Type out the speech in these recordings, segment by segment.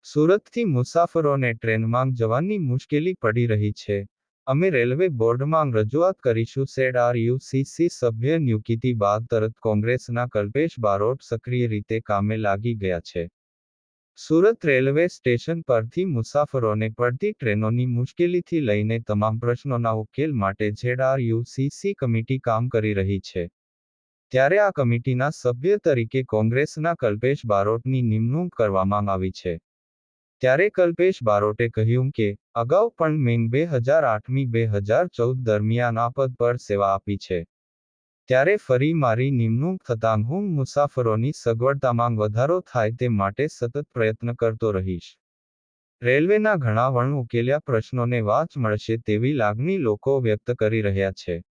સુરતથી મુસાફરોને ટ્રેનમાં જવાની મુશ્કેલી પડી રહી છે. અમે રેલવે બોર્ડમાં રજૂઆત કરીશું. ZRUCC સભ્ય નિયુક્તિ બાદ તરત કોંગ્રેસના કલ્પેશ બારોટ સક્રિય રીતે કામે લાગી ગયા છે. સુરત રેલવે સ્ટેશન પરથી મુસાફરોને પડતી ટ્રેનોની મુશ્કેલીથી લઈને તમામ પ્રશ્નોના ઉકેલ માટે ZRUCC કમિટી કામ કરી રહી છે. ત્યારે આ કમિટીના સભ્ય તરીકે કોંગ્રેસના કલ્પેશ બારોટની નિમણૂક કરવામાં આવી છે. ત્યારે કલ્પેશ બારોટે કહ્યું કે, અગાઉ પણ મેં 2008-2014 દરમિયાન આ પદ પર સેવા આપી છે. ત્યારે ફરી મારી નિમણૂક થતાં હું મુસાફરોની સગવડતામાં વધારો થાય તે માટે સતત પ્રયત્ન કરતો રહીશ. રેલવેના ઘણા વણઉકેલ્યા પ્રશ્નોને વાચ મળશે તેવી લાગણી લોકો વ્યક્ત કરી રહ્યા છે.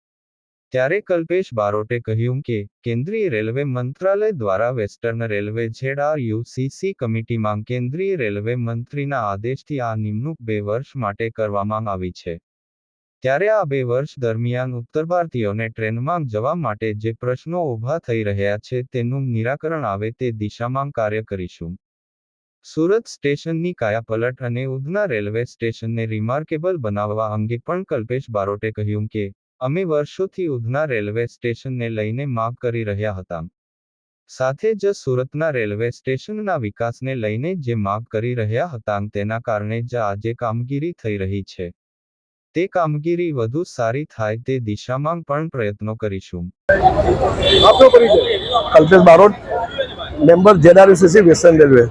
ત્યારે કલ્પેશ બારોટે કહ્યું કે, કેન્દ્રીય રેલવે મંત્રાલય દ્વારા વેસ્ટર્ન રેલવે ZRUCC કમિટીમાં કેન્દ્રીય રેલવે મંત્રીના આદેશથી આ નિમણૂક 2 વર્ષ માટે કરવામાં આવી છે. ત્યારે આ 2 વર્ષ દરમિયાન ઉત્તર ભારતીયોને ટ્રેનમાં જવા માટે જે પ્રશ્નો ઊભા થઈ રહ્યા છે તેનું નિરાકરણ આવે તે દિશામાં કાર્ય કરીશું. સુરત સ્ટેશનની કાયાપલટ અને ઉધના રેલવે સ્ટેશનને રિમાર્કેબલ બનાવવા અંગે પણ કલ્પેશ બારોટે કહ્યું કે, અમે વર્ષોથી ઉધના રેલવે સ્ટેશનને લઈને માંગ કરી રહ્યા હતા. સાથે જ સુરતના રેલવે સ્ટેશનના વિકાસને લઈને જે માંગ કરી રહ્યા હતા તેના કારણે જ આજે કામગીરી થઈ રહી છે. તે કામગીરી વધુ સારી થાય તે દિશામાં પણ પ્રયત્નો કરીશું. આપનો પરિચય? Kalpesh Barot, member ZRUCC western railway.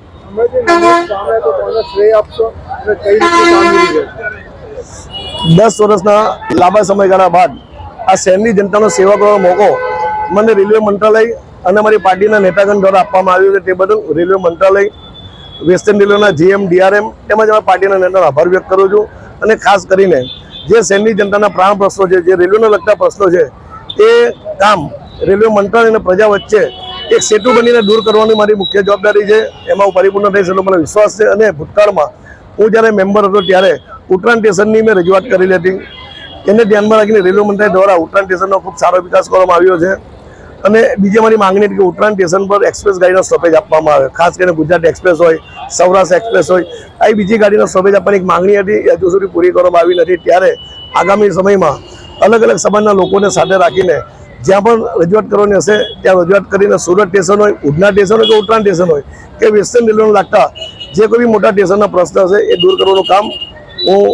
10 વર્ષના લાંબા સમયગાળા બાદ આ શહેરની જનતાનો સેવા કરવાનો મોકો મને રેલવે મંત્રાલય અને અમારી પાર્ટીના નેતાગણ દ્વારા આપવામાં આવ્યો છે. તે બદલ રેલવે મંત્રાલય, વેસ્ટર્ન રેલવેના GM, DRM તેમજ અમારા પાર્ટીના નેતાનો આભાર વ્યક્ત કરું છું. અને ખાસ કરીને જે શહેરની જનતાના પ્રાણ પ્રશ્નો છે, જે રેલવેને લગતા પ્રશ્નો છે, એ કામ રેલવે મંત્રાલય અને પ્રજા વચ્ચે એક સેતુ બનીને દૂર કરવાની મારી મુખ્ય જવાબદારી છે. એમાં હું પરિપૂર્ણ થઈશ એટલો મને વિશ્વાસ છે. અને ભૂતકાળમાં હું જ્યારે મેમ્બર હતો ત્યારે ઉત્તરાયણ સ્ટેશનની મેં રજૂઆત કરેલી હતી. એને ધ્યાનમાં રાખીને રેલવે મંત્રાલય દ્વારા ઉત્તરાયણ સ્ટેશનનો ખૂબ સારો વિકાસ કરવામાં આવ્યો છે. અને બીજી અમારી માંગણી હતી કે ઉત્તરાયણ સ્ટેશન પર એક્સપ્રેસ ગાડીનો સ્ટોપેજ આપવામાં આવે. ખાસ કરીને ગુજરાત એક્સપ્રેસ હોય, સૌરાષ્ટ્ર એક્સપ્રેસ હોય, આવી બીજી ગાડીનો સ્ટોપેજ આપવાની એક માંગણી હતી, એ હજુ સુધી પૂરી કરવામાં આવી નથી. ત્યારે આગામી સમયમાં અલગ અલગ સમાજના લોકોને સાથે રાખીને જ્યાં પણ રજૂઆત કરવાની હશે ત્યાં રજૂઆત કરીને સુરત સ્ટેશન હોય, ઉધના સ્ટેશન હોય કે ઉત્તરાયણ સ્ટેશન હોય કે વેસ્ટર્ન રેલવેને લાગતા જે કોઈ મોટા સ્ટેશનના પ્રશ્ન હશે એ દૂર કરવાનું કામ હું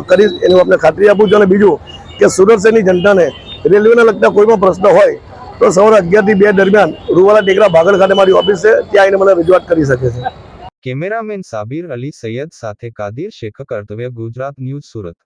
કરીશ, એની આપણે ખાતરી આપું છું. અને બીજું કે સુરત શહેરની જનતાને રેલવેને લગતા કોઈ પણ પ્રશ્ન હોય તો સવારે 11 થી 2 દરમિયાન રૂવાલા ટેકરા ભાગળ ખાતે મારી ઓફિસ છે, ત્યાં આવીને મને રજૂઆત કરી શકે છે. કેમેરામેન સાબિર અલી સૈયદ સાથે કાદિર શેખ, કર્તવ્ય ગુજરાત ન્યૂઝ, સુરત.